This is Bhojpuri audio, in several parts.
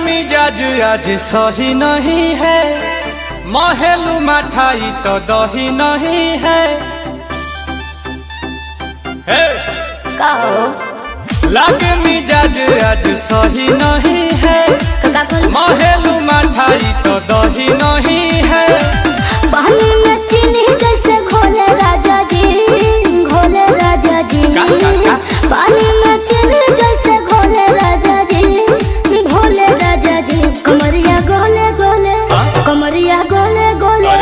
मिजाज आज सही नहीं है, महलू मठाई तो दही नहीं है। लगे मिजाज आज सही नहीं है, महलू मठाई तो दही नहीं है। पानी में चीनी जैसे घोले राजा जी, घोले राजा जी। पानी में चीनी जैसे घोले राजा जी, भोले राजा जी। कमरिया गोले गोले, कमरिया गोले गोले,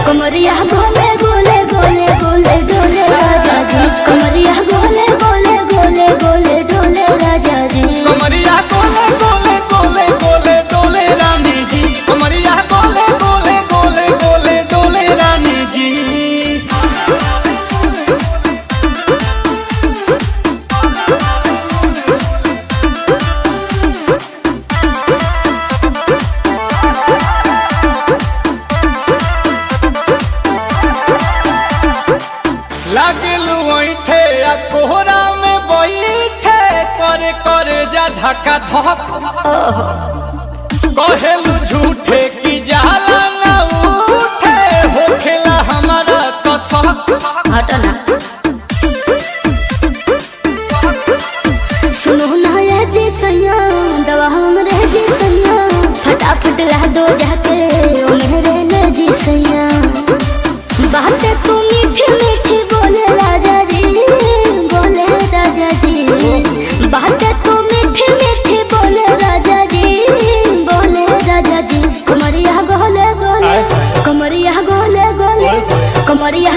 कमरिया गोले गोले गोले गोले डोले राजा जी। कमरिया गोले गोले गोले गोले डोले राजा जी। कमरिया गोले गोले गोले गोले डोले रानी जी। कमरिया गोले गोले गोले गोले डोले रानी जी। लगलू ऐठे आ कोहरा में बैठे, करे करे जा धक्का धक। कहेलू झूठे की जाला न उठे, होखेला हमारा तो शक। हटना सुनो ना ये जी सैया, दवा हमरे जी सैया। फटाफट ला दो जाके ओ मेरे ले जी सैया। बातें तू मीठी मीठी बोले राजा जी, बोले राजा जी। बातें तू मीठी मीठी बोले राजा जी, बोले राजा जी। कमरिया गोले गोले, कमरिया गोले गोले, कमरिया